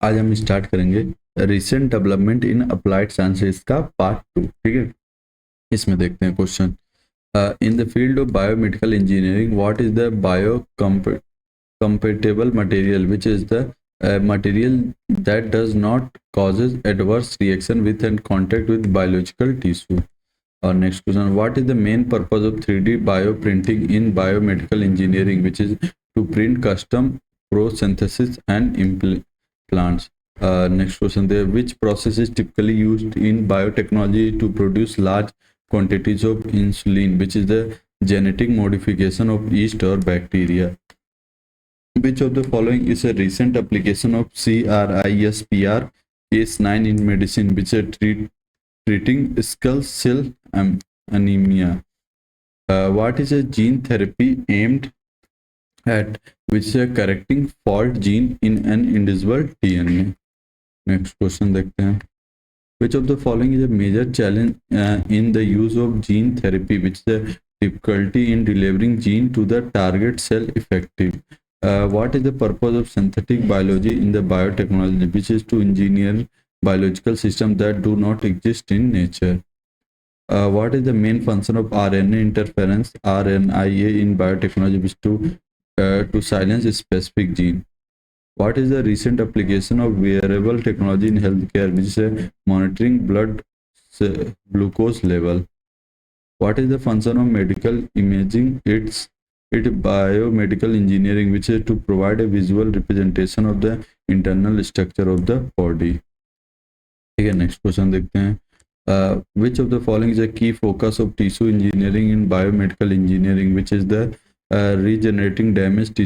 आज हम स्टार्ट करेंगे recent development in applied sciences का पार्ट 2। ठीक है, इसमें देखते हैं question. In the field of biomedical engineering what is the bio compatible material, which is the material that does not causes adverse reaction with and contact with biological tissue. Our next question, what is the main purpose of 3D bioprinting in biomedical engineering, which is to print custom prosynthesis and implants. Next question there, which process is typically used in biotechnology to produce large quantities of insulin, which is the genetic modification of yeast or bacteria. Which of the following is a recent application of CRISPR Cas9 in medicine, which is treating skull cell anemia? What is a gene therapy aimed at which is correcting fault gene in an individual DNA? Next question देखते हैं. Which of the following is a major challenge in the use of gene therapy, which is a difficulty in delivering gene to the target cell effective? What is the purpose of synthetic biology in the biotechnology, which is to engineer biological systems that do not exist in nature? What is the main function of RNA interference, RNIA, in biotechnology, which is to silence a specific gene? What is the recent application of wearable technology in healthcare, which is monitoring blood glucose level? What is the function of medical imaging? It's biomedical engineering, which is to provide a visual representation of the internal structure of the body. ठीक है, next question देखते हैं. Which of the following is a key focus of tissue engineering in biomedical engineering, which is the regenerating damaged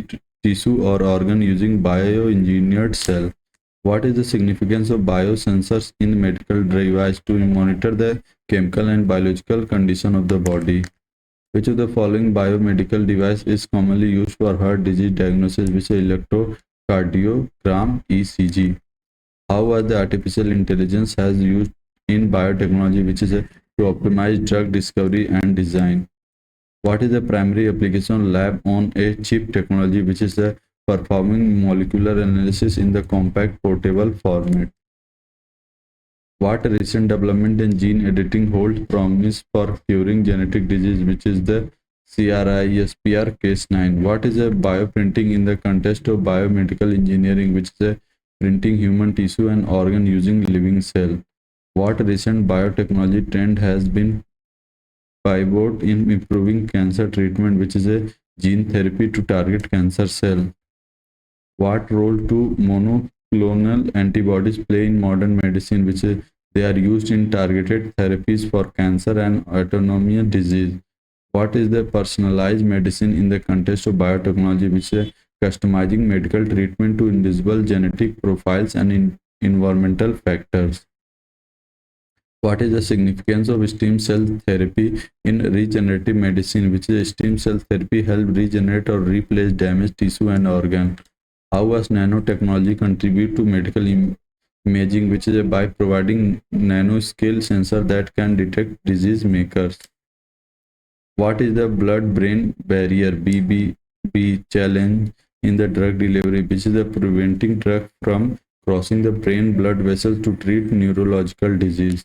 tissue or organ using bioengineered cell? What is the significance of biosensors in medical device to monitor the chemical and biological condition of the body? Which of the following biomedical device is commonly used for heart disease diagnosis, which is electrocardiogram ECG? How was the artificial intelligence has used in biotechnology, which is to optimize drug discovery and design? What is the primary application lab on a chip technology, which is performing molecular analysis in the compact portable format? What recent development in gene editing holds promise for curing genetic disease, which is the CRISPR Cas9? What is a bioprinting in the context of biomedical engineering, which is printing human tissue and organ using living cell? What recent biotechnology trend has been pivot in improving cancer treatment, which is a gene therapy to target cancer cell? What role do monoclonal antibodies play in modern medicine, which is they are used in targeted therapies for cancer and autoimmune disease? What is the personalized medicine in the context of biotechnology, which is customizing medical treatment to individual genetic profiles and environmental factors? What is the significance of stem cell therapy in regenerative medicine, which is stem cell therapy help regenerate or replace damaged tissue and organ? How does nanotechnology contribute to medical imaging, which is by providing nanoscale sensor that can detect disease makers? What is the blood-brain barrier (BBB) challenge in the drug delivery, which is preventing drug from crossing the brain-blood vessels to treat neurological disease?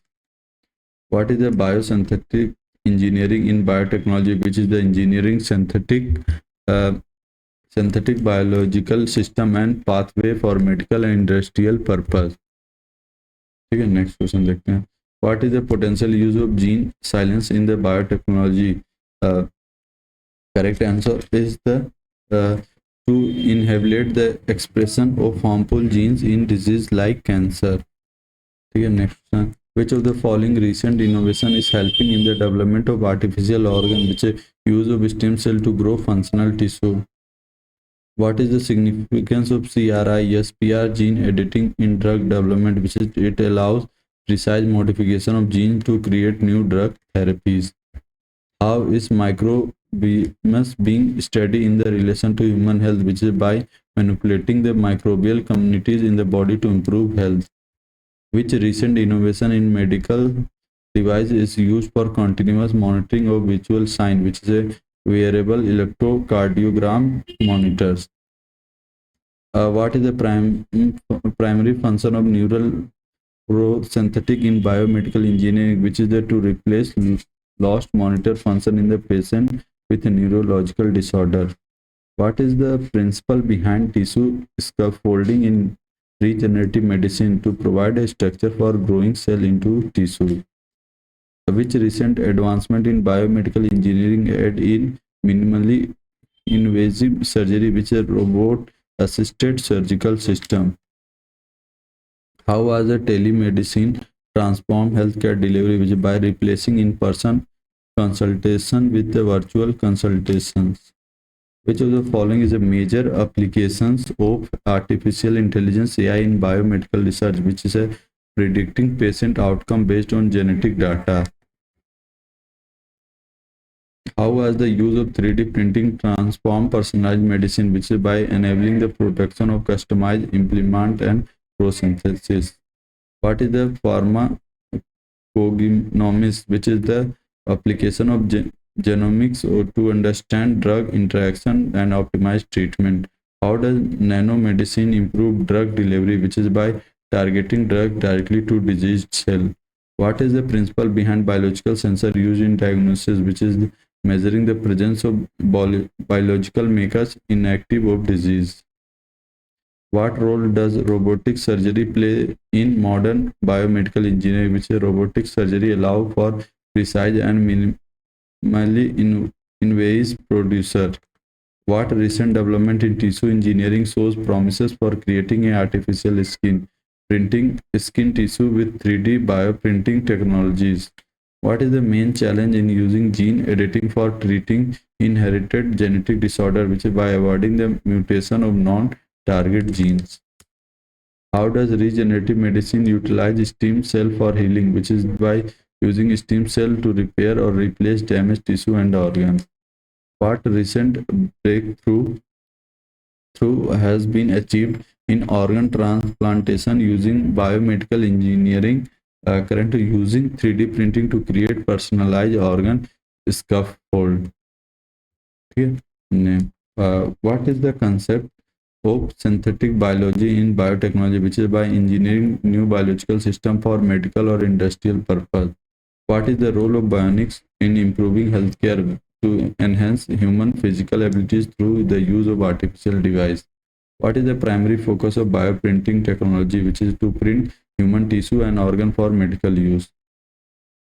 What is the biosynthetic engineering in biotechnology, which is the engineering uh, synthetic biological system and pathway for medical and industrial purpose? ठीक है, next question देखते हैं. What is the potential use of gene silence in the biotechnology? Correct answer is the to inhibit the expression of harmful genes in disease like cancer. ठीक है, next question. Which of the following recent innovation is helping in the development of artificial organ, which is use of stem cell to grow functional tissue? What is the significance of CRISPR gene editing in drug development, which is it allows precise modification of genes to create new drug therapies? How is microbiomes being studied in the relation to human health, which is by manipulating the microbial communities in the body to improve health? Which recent innovation in medical device is used for continuous monitoring of visual sign, which is a wearable electrocardiogram monitors? What is the primary function of neural prosynthetic in biomedical engineering, which is to replace lost monitor function in the patient with a neurological disorder? What is the principle behind tissue scaffolding in regenerative medicine to provide a structure for growing cell into tissue? Which recent advancement in biomedical engineering aid in minimally invasive surgery, which is a robot assisted surgical system? How was the telemedicine transform healthcare delivery, which by replacing in-person consultation with the virtual consultations? Which of the following is a major applications of artificial intelligence AI in biomedical research, which is a predicting patient outcome based on genetic data? How has the use of 3D printing transformed personalized medicine, which is by enabling the production of customized implant and prosynthesis? What is the pharmacogenomics, which is the application of genomics to understand drug interaction and optimize treatment? How does nanomedicine improve drug delivery, which is by targeting drug directly to diseased cell? What is the principle behind biological sensor used in diagnosis, which is measuring the presence of biological makers inactive of disease? What role does robotic surgery play in modern biomedical engineering, which is robotic surgery allow for precise and minimally invasive procedure? What recent development in tissue engineering shows promises for creating a artificial skin, printing skin tissue with 3D bioprinting technologies? What is the main challenge in using gene editing for treating inherited genetic disorder, which is by avoiding the mutation of non-target genes? How does regenerative medicine utilize stem cell for healing, which is by using stem cell to repair or replace damaged tissue and organs? What recent breakthrough has been achieved in organ transplantation using biomedical engineering, currently using 3D printing to create personalized organ scaffold? Okay. What is the concept of synthetic biology in biotechnology, which is by engineering new biological system for medical or industrial purpose? What is the role of bionics in improving healthcare to enhance human physical abilities through the use of artificial device? What is the primary focus of bioprinting technology, which is to print human tissue and organ for medical use?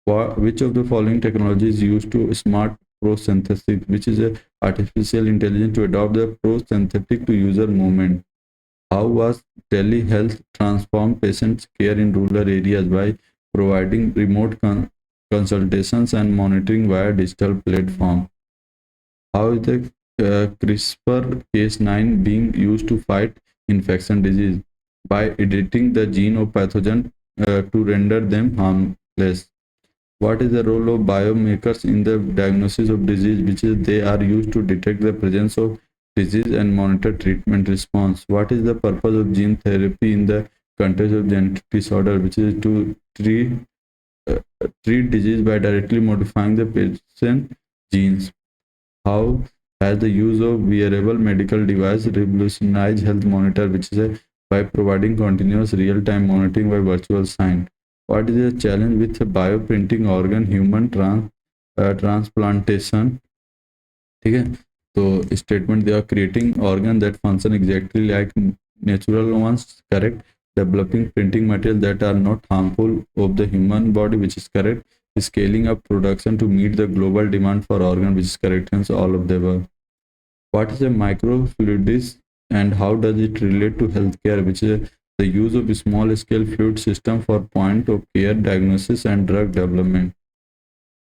Which of the following technologies used to smart prosynthesis, which is a artificial intelligence to adopt the prosynthetic to user movement? How was telehealth transform patients' care in rural areas by providing remote consultations and monitoring via digital platform? How is the CRISPR-Cas9 being used to fight infection disease by editing the gene of pathogen to render them harmless? What is the role of biomarkers in the diagnosis of disease, which is they are used to detect the presence of disease and monitor treatment response? What is the purpose of gene therapy in the context of genetic disorder, which is to treat disease by directly modifying the patient genes? How has the use of wearable medical device revolutionized health monitor, which is by providing continuous real-time monitoring by virtual sign? What is the challenge with bioprinting organ human transplantation? ठीक है, तो statement they are creating organ that function exactly like natural ones, correct? Developing printing material that are not harmful of the human body, which is correct? Scaling up production to meet the global demand for organ, which is correct? Hence all of the above. What is a microfluidics and how does it relate to healthcare, which is the use of a small scale fluid system for point of care diagnosis and drug development?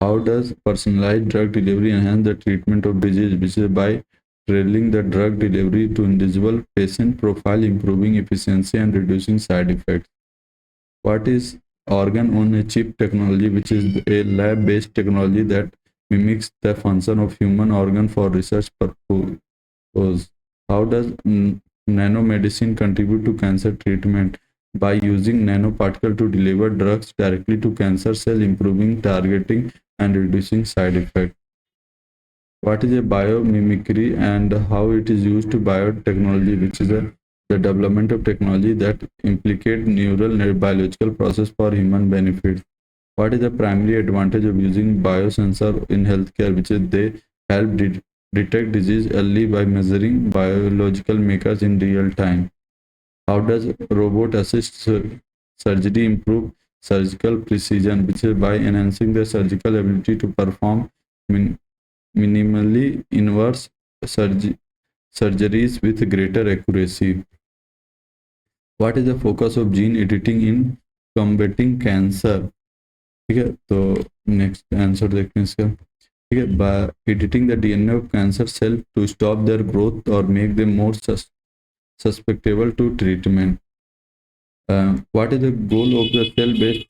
How does personalized drug delivery enhance the treatment of disease, which is by tailoring the drug delivery to individual patient profile, improving efficiency and reducing side effects? What is organ on a chip technology, which is a lab-based technology that mimics the function of human organ for research purposes? How does nanomedicine contribute to cancer treatment by using nanoparticle to deliver drugs directly to cancer cell, improving targeting and reducing side effects? What is a biomimicry and how it is used to biotechnology, which is a the development of technology that implicate neural biological process for human benefit. What is the primary advantage of using biosensor in healthcare, which is they help detect disease early by measuring biological makers in real time? How does robot assist surgery improve surgical precision, which is by enhancing the surgical ability to perform min- minimally inverse surgeries with greater accuracy? What is the focus of gene editing in combating cancer? ठीक है, तो next answer देखते हैं इसका। ठीक है, by editing the DNA of cancer cell to stop their growth or make them more susceptible to treatment. What is the goal of the cell-based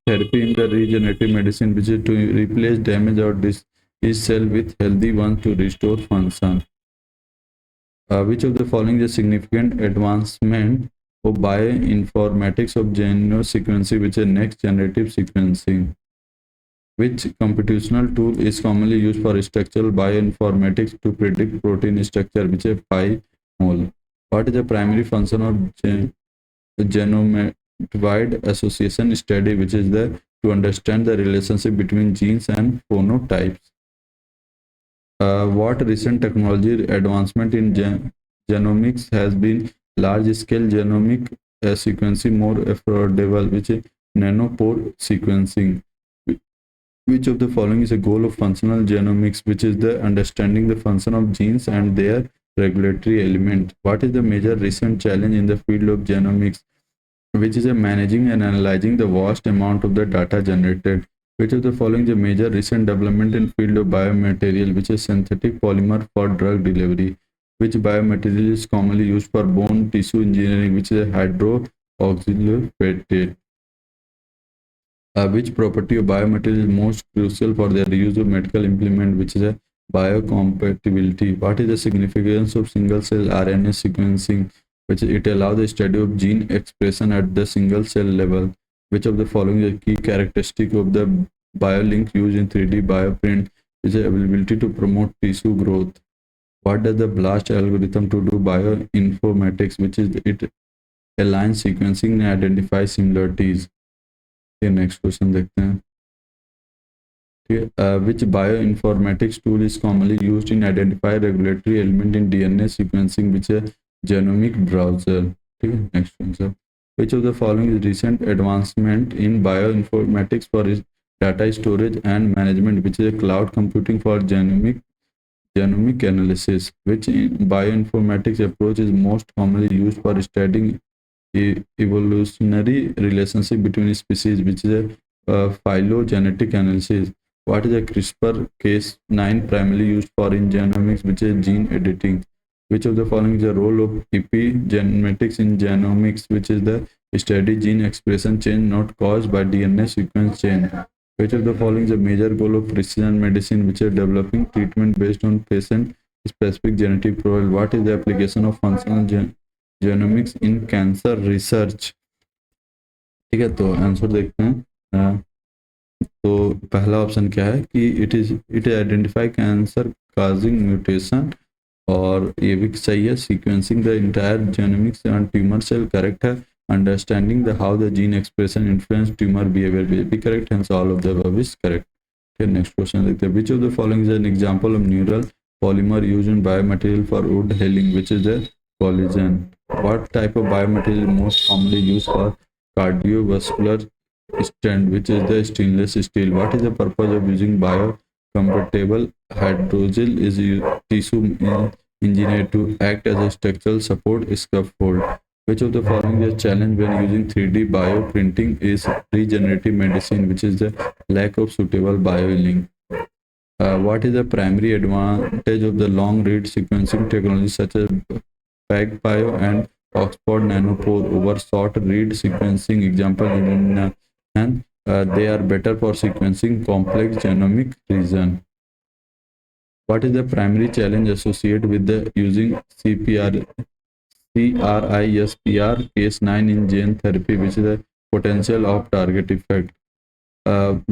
therapy in the regenerative medicine, which is to replace damaged or diseased cell with healthy ones to restore function? Which of the following is a significant advancement of bioinformatics of genome sequencing, which is next generative sequencing? Which computational tool is commonly used for structural bioinformatics to predict protein structure, which is PyMol? What is the primary function of genome-wide association study, which is to understand the relationship between genes and phenotypes? What recent technology advancement in genomics has been large-scale genomic sequencing more affordable, which is nanopore sequencing? Which of the following is a goal of functional genomics, which is the understanding the function of genes and their regulatory element? What is the major recent challenge in the field of genomics, which is a managing and analyzing the vast amount of the data generated? Which of the following is a major recent development in field of biomaterial, which is synthetic polymer for drug delivery? Which biomaterial is commonly used for bone tissue engineering, which is a hydroxyl which property of biomaterial is most crucial for their use of medical implement, which is a biocompatibility? What is the significance of single cell RNA sequencing, which it allows the study of gene expression at the single cell level? Which of the following is a key characteristic of the BioLink used in 3D bioprint, which is availability to promote tissue growth? What does the BLAST algorithm to do bioinformatics, which is it aligns sequencing and identifies similarities? ये next question देखते हैं। ठीक है, which bioinformatics tool is commonly used in identify regulatory element in DNA sequencing, which है genomic browser? ठीक है, next answer. Which of the following is recent advancement in bioinformatics for data storage and management, which is a cloud computing for genomic analysis? Which bioinformatics approach is most commonly used for studying evolutionary relationship between species, which is a phylogenetic analysis? What is a CRISPR-Cas9 primarily used for in genomics, which is gene editing? Which of the following is the role of epigenetics in genomics, which is the study gene expression change not caused by DNA sequence change? Which of the following is a major goal of precision medicine, which is developing treatment based on patient specific genetic profile? What is the application of functional genomics in cancer research? ठीक है, तो answer देखते हैं। तो पहला option क्या है कि it identify cancer causing mutation, और ये भी सही है। Sequencing the entire genomics and tumour cell correct है। Understanding the how the gene expression influence tumour behaviour भी correct, hence all of the above is correct. फिर नेक्स्ट क्वेश्चन देखते हैं। Which of the following is an example of neural polymer used in biomaterial for wood healing, which is the collagen? What type of biomaterial is most commonly used for cardiovascular stent, which is the stainless steel? What is the purpose of using biocompatible hydrogel is tissue engineered to act as a structural support scaffold? Which of the following is a challenge when using 3D bioprinting is regenerative medicine, which is the lack of suitable biolink? What is the primary advantage of the long read sequencing technology such as PacBio and Oxford Nanopore over short read sequencing? Example, and they are better for sequencing complex genomic region. What is the primary challenge associated with the using CRISPR Cas9 in gene therapy, which is the potential of target effect?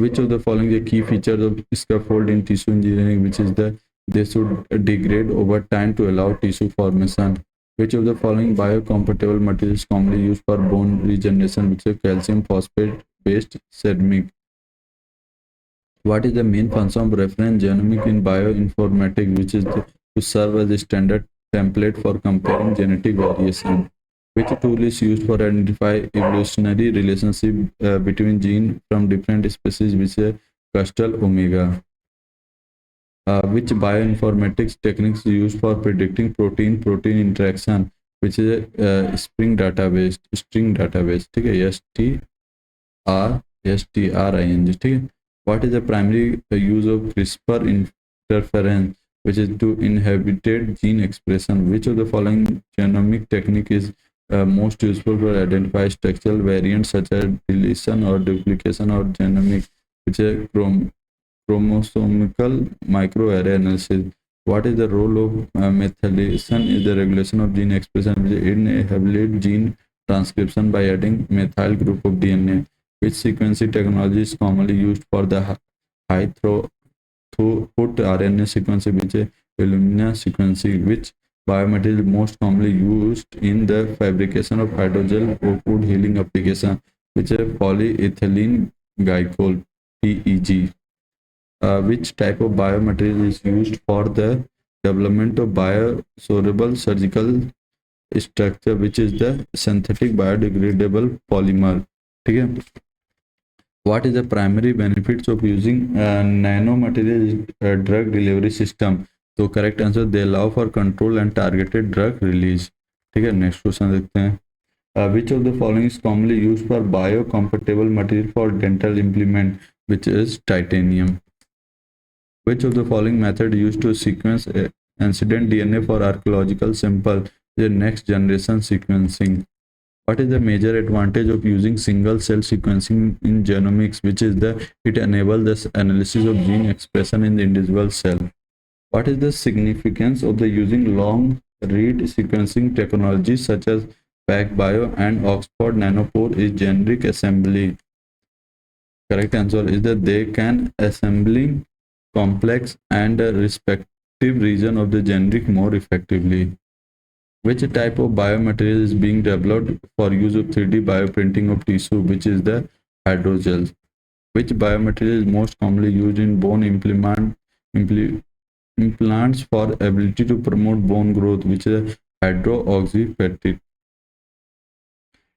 Which of the following is a key features of scaffold in tissue engineering, which is that they should degrade over time to allow tissue formation? Which of the following biocompatible materials commonly used for bone regeneration, which is calcium phosphate based ceramic? What is the main function of reference genomic in bioinformatics, which is to serve as a standard template for comparing genetic variation? Which tool is used for identify evolutionary relationship between genes from different species, which is Crustal Omega? Which bioinformatics techniques used for predicting protein-protein interaction, which is a string database, ठीक है, STRING, ठीक है. What is the primary use of CRISPR interference, which is to inhibit gene expression? Which of the following genomic technique is most useful for identify structural variants such as deletion or duplication or genomic, which is chromosomical microarray analysis? What is the role of methylation in the regulation of gene expression, which inhibit gene transcription by adding methyl group of DNA? Which sequencing technology is commonly used for the high throughput RNA sequencing, which is Illumina sequencing? Which biomaterial is most commonly used in the fabrication of hydrogel for food healing application, which is polyethylene glycol, PEG? Which type of biomaterial is used for the development of biosoluble surgical structure, which is the synthetic biodegradable polymer? ठीक है. What is the primary benefits of using nanomaterial drug delivery system? तो correct answer, they allow for control and targeted drug release. ठीक है, next question देखते हैं. Which of the following is commonly used for biocompatible material for dental implement, which is titanium? Which of the following method used to sequence ancient DNA for archaeological sample, the next generation sequencing? What is the major advantage of using single cell sequencing in genomics, which is the it enables the analysis of gene expression in the individual cell? What is the significance of the using long read sequencing technologies such as PacBio and Oxford Nanopore is generic assembly? Correct answer is that they can assembling complex and respective region of the generic more effectively. Which type of biomaterial is being developed for use of 3D bioprinting of tissue, which is the hydrogel? Which biomaterial is most commonly used in bone implants for ability to promote bone growth, which is hydroxyapatite?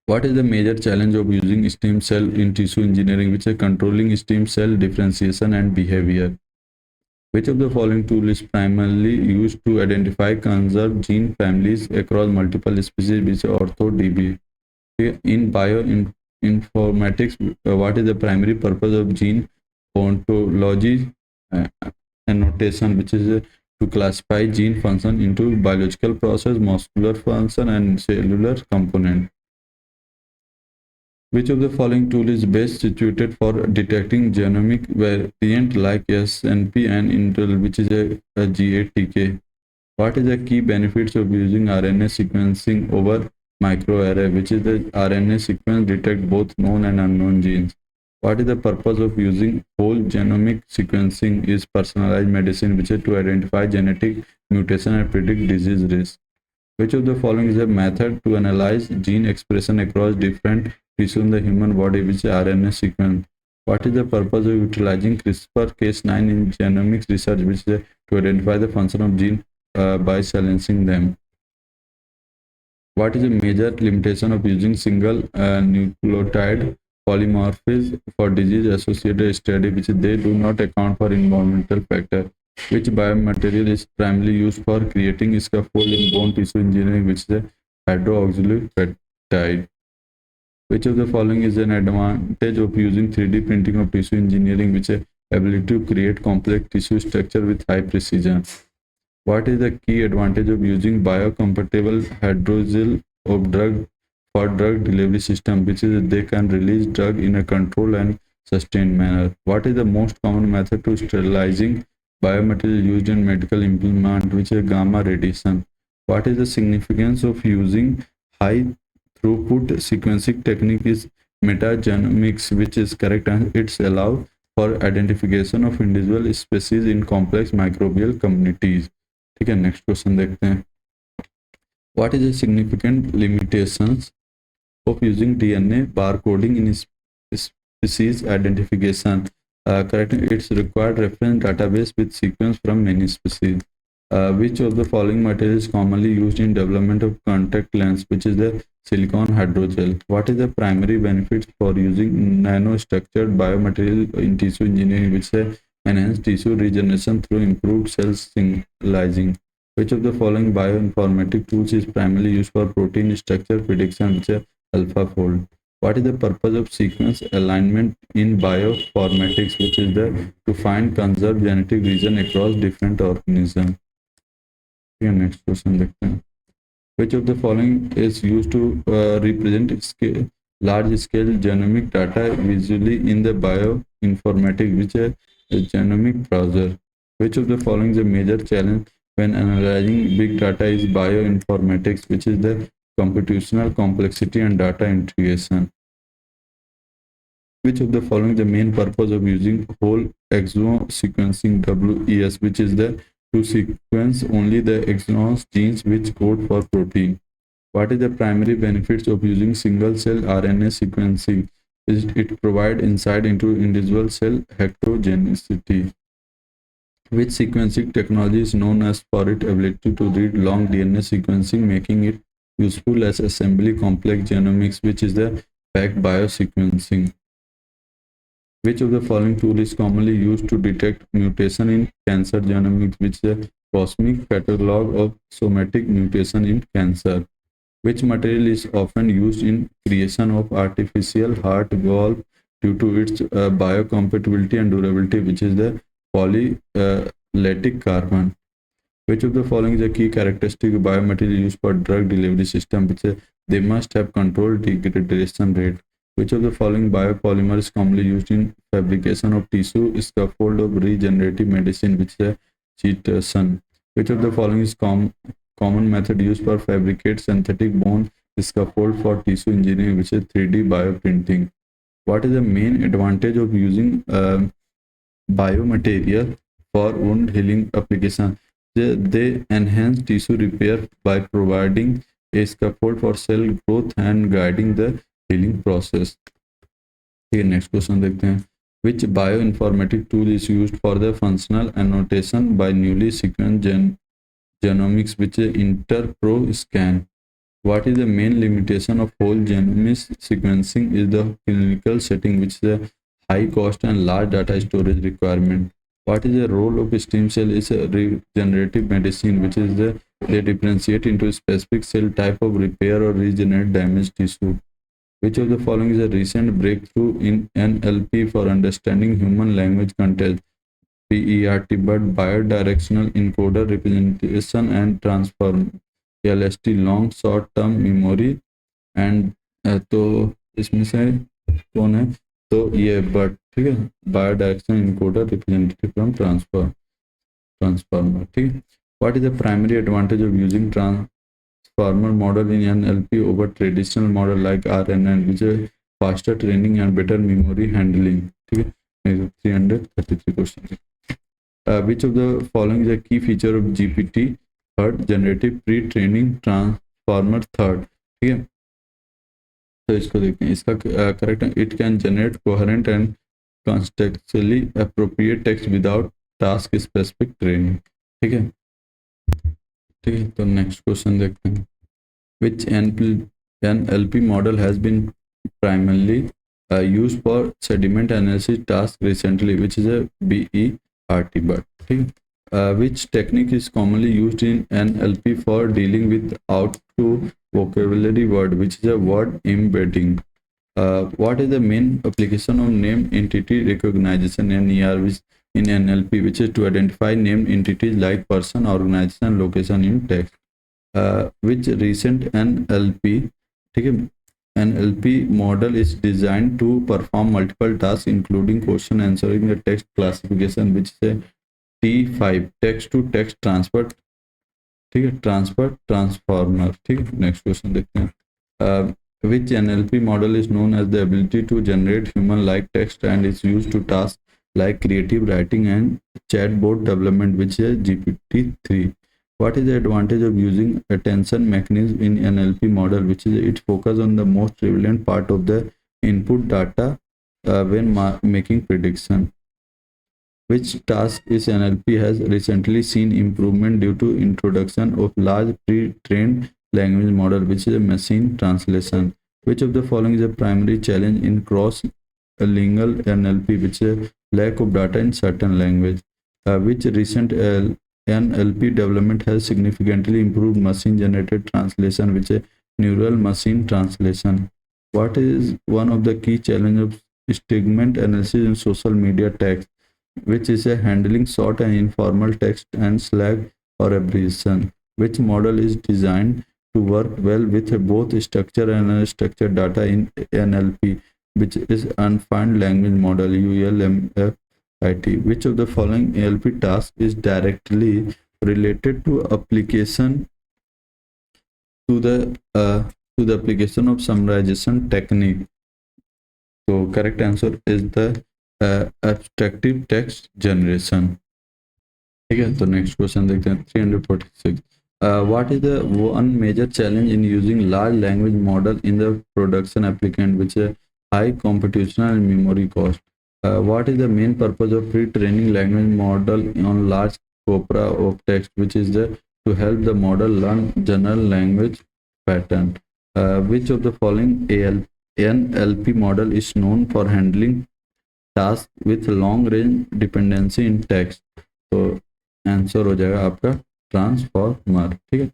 What is the major challenge of using stem cell in tissue engineering, which is controlling stem cell differentiation and behavior? Which of the following tool is primarily used to identify conserved gene families across multiple species, which is OrthoDB? In bioinformatics, what is the primary purpose of gene ontology annotation, which is to classify gene function into biological process, muscular function, and cellular component? Which of the following tool is best situated for detecting genomic variant like SNP and Intel, which is a GATK? What is the key benefits of using RNA sequencing over microarray, which is the RNA sequence detect both known and unknown genes? What is the purpose of using whole genomic sequencing is personalized medicine, which is to identify genetic mutation and predict disease risk? Which of the following is a method to analyze gene expression across different tissue in the human body, which is RNA sequence? What is the purpose of utilizing CRISPR-Cas9 in genomics research, which is to identify the function of gene by silencing them? What is the major limitation of using single nucleotide polymorphism for disease-associated study, which they do not account for environmental factor? Which biomaterial is primarily used for creating scaffold in bone tissue engineering, which is a hydroxyapatite? Which of the following is an advantage of using 3D printing of tissue engineering, which is ability to create complex tissue structure with high precision? What is the key advantage of using biocompatible hydrogel of drug for drug delivery system, which is they can release drug in a controlled and sustained manner? What is the most common method to sterilizing biomaterial used in medical implant, which is gamma radiation? What is the significance of using high throughput sequencing technique is metagenomics, which is correct and it's allowed for identification of individual species in complex microbial communities. ठीक है, next question देखते हैं. What is the significant limitations of using DNA barcoding in species identification? Correct. It's required reference database with sequence from many species. Which of the following material is commonly used in development of contact lens, which is the silicon hydrogel? What is the primary benefits for using nanostructured biomaterial in tissue engineering, which is enhance tissue regeneration through improved cell signalizing? Which of the following bioinformatic tools is primarily used for protein structure prediction, which is AlphaFold? What is the purpose of sequence alignment in bioinformatics, which is the to find conserved genetic region across different organisms? Next question देखते हैं. Which of the following is used to represent large scale genomic data visually in the bioinformatics, which is genomic browser? Which of the following is a major challenge when analyzing big data is bioinformatics, which is the computational complexity and data integration? Which of the following is the main purpose of using whole exome sequencing, WES, which is the to sequence only the exons genes which code for protein? What is the primary benefits of using single cell RNA sequencing? It provides insight into individual cell heterogeneity. Which sequencing technology is known as for its ability to read long DNA sequencing, making it useful as assembly complex genomics, which is the PAC biosequencing? Which of the following tool is commonly used to detect mutation in cancer genomics, which is a cosmic catalog of somatic mutation in cancer? Which material is often used in creation of artificial heart valve due to its biocompatibility and durability, which is the polylactic carbon? Which of the following is a key characteristic of biomaterial used for drug delivery system, which is they must have controlled degradation rate? Which of the following biopolymer is commonly used in fabrication of tissue scaffold of regenerative medicine, which is a chitin? Which of the following is common method used for fabricate synthetic bone scaffold for tissue engineering, which is 3D bioprinting? What is the main advantage of using biomaterial for wound healing application? They enhance tissue repair by providing a scaffold for cell growth and guiding the healing process. Okay, next question देखते हैं. Which bioinformatic tool is used for the functional annotation by newly sequenced genomics, which is InterPro-Scan? What is the main limitation of whole genome sequencing? Is the clinical setting, which is a high cost and large data storage requirement? What is the role of stem cell is a regenerative medicine, which is they differentiate into a specific cell type of repair or regenerate damaged tissue? Which of the following is a recent breakthrough in NLP for understanding human language content? PERT, but bidirectional encoder representation and transform, LST, long short term memory and तो इसमें से कौन है? तो ये but ठीक है, बायोडायरेक्शनल encoder representative from transformer. ठीक है. What is the primary advantage of using transformer model in NLP over traditional model like RNN, which is faster training and better memory handling? ठीक है. 333 question. Which of the following is a key feature of GPT third generative pre-training transformer third? ठीक है. तो इसको देखते हैं. इसका correct है, it can generate coherent and contextually appropriate text without task specific training. ठीक है. ठीक है. तो नेक्स्ट क्वेश्चन देखते हैं. Which NLP model has been primarily used for sediment analysis task recently, which is a BERT, but ठीक है. Which technique is commonly used in NLP for dealing with out to vocabulary word, which is a word embedding? What is the main application of name entity recognition, NER, which in NLP, which is to identify named entities like person, organization, location in text? Which recent NLP, ठीक है, NLP model is designed to perform multiple tasks including question answering, the text classification, which is a T5, text to text transfer. ठीक है. Transfer transformer. ठीक है. Next question देखते हैं. Which NLP model is known as the ability to generate human like text and is used to tasks like creative writing and chatbot development, which is GPT-3? What is the advantage of using attention mechanism in NLP model, which is it focus on the most prevalent part of the input data when making prediction. Which task is NLP has recently seen improvement due to introduction of large pre-trained language model, which is a machine translation. Which of the following is a primary challenge in cross-lingual NLP, which is a lack of data in certain language? Which recent NLP development has significantly improved machine-generated translation, which is neural machine translation? What is one of the key challenges of segment analysis in social media text, which is a handling short and informal text and slang or abbreviation? Which model is designed to work well with both structured and unstructured data in NLP, which is Undefined Language Model ULMFIT? Which of the following NLP task is directly related to application to the application of summarization technique? So correct answer is the abstractive text generation. ठीक है, तो next question देखते हैं 346. What is the one major challenge in using large language model in the production applicant, which is high computational and memory cost? What is the main purpose of pre-training language model on large corpora of text, which is to help the model learn general language pattern? Which of the following NLP model is known for handling tasks with long range dependency in text? तो answer हो जाएगा आपका transformer. ठीक है.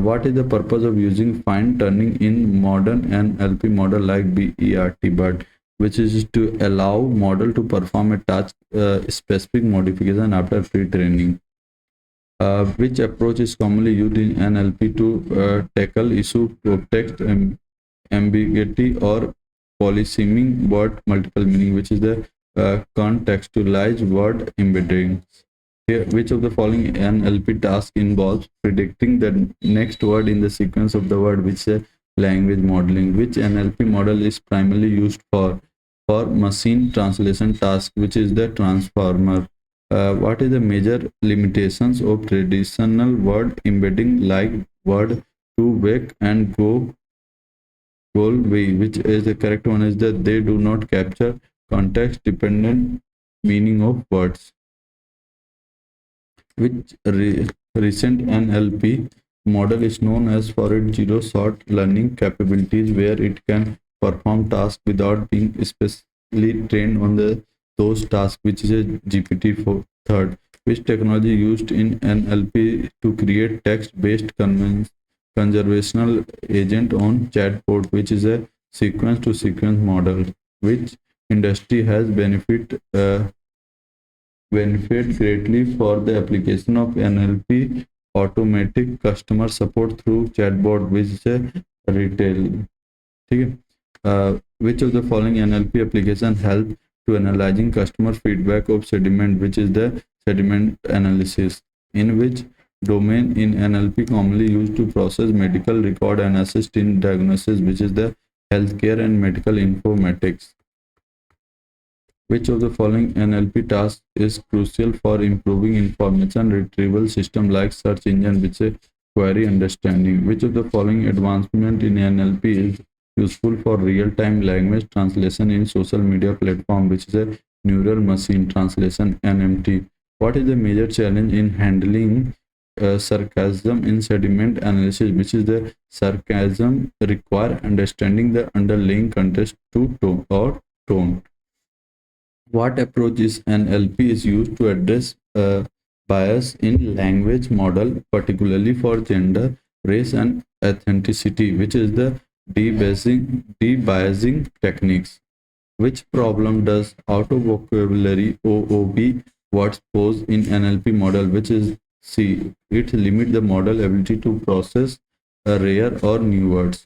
What is the purpose of using fine turning in modern NLP model like BERT, but which is to allow model to perform a task specific modification after pre-training? Which approach is commonly used in NLP to tackle issue of text ambiguity or polysemic word multiple meaning, which is the contextualized word embedding? Here, which of the following NLP task involves predicting the next word in the sequence of the word, which is language modeling? Which NLP model is primarily used for machine translation task, which is the transformer? What is the major limitations of traditional word embedding like word to wake and go way? Which is the correct one is that they do not capture context dependent meaning of words. Which recent NLP model is known as for its zero-shot learning capabilities, where it can perform tasks without being especially trained on those tasks, which is a GPT-4. Third, which technology used in NLP to create text-based conversational agent on chatbot, which is a sequence-to-sequence model? Which industry has benefit greatly for the application of NLP automatic customer support through chatbot, which is a retail? ठीक है. Which of the following NLP application help to analyzing customer feedback of sediment, which is the sediment analysis? In which domain in NLP commonly used to process medical record and assist in diagnosis, which is the healthcare and medical informatics? Which of the following NLP tasks is crucial for improving information retrieval system like search engine, which is query understanding? Which of the following advancement in NLP is useful for real-time language translation in social media platform, which is a neural machine translation NMT? What is the major challenge in handling sarcasm in sediment analysis, which is the sarcasm require understanding the underlying context to tone? What approach is NLP is used to address bias in language model, particularly for gender, race, and ethnicity, which is the debiasing techniques? Which problem does auto vocabulary OOB words pose in NLP model, which is C? It limit the model ability to process rare or new words.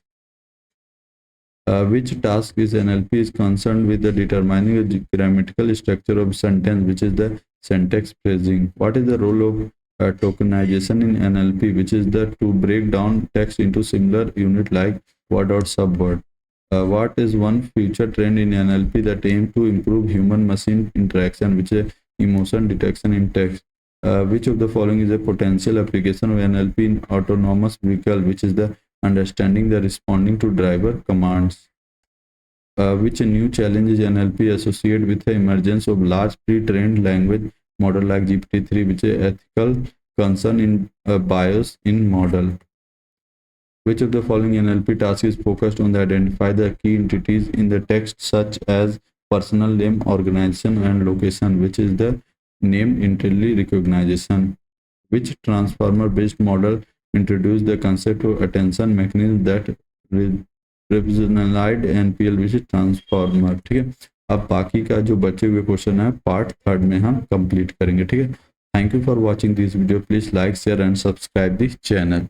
Which task is NLP is concerned with the determining the grammatical structure of sentence, which is the syntax phrasing? What is the role of tokenization in NLP, which is the to break down text into similar unit like word or subword? What is one future trend in NLP that aim to improve human machine interaction, which is emotion detection in text? Which of the following is a potential application of NLP in autonomous vehicle, which is the understanding the responding to driver commands? Which new challenges NLP associated with the emergence of large pre-trained language model like GPT-3, which is ethical concern in bias in model? Which of the following NLP tasks is focused on the identify the key entities in the text such as personal name, organization, and location, which is the name entity recognition? Which transformer-based model introduced the concept of attention mechanism that representationalized NPL, which is transformer? ठीक है, अब बाकी का जो बचे हुए question है part 3 में हम कंप्लीट करेंगे. ठीक है, thank you for watching this video. Please like share and subscribe this channel.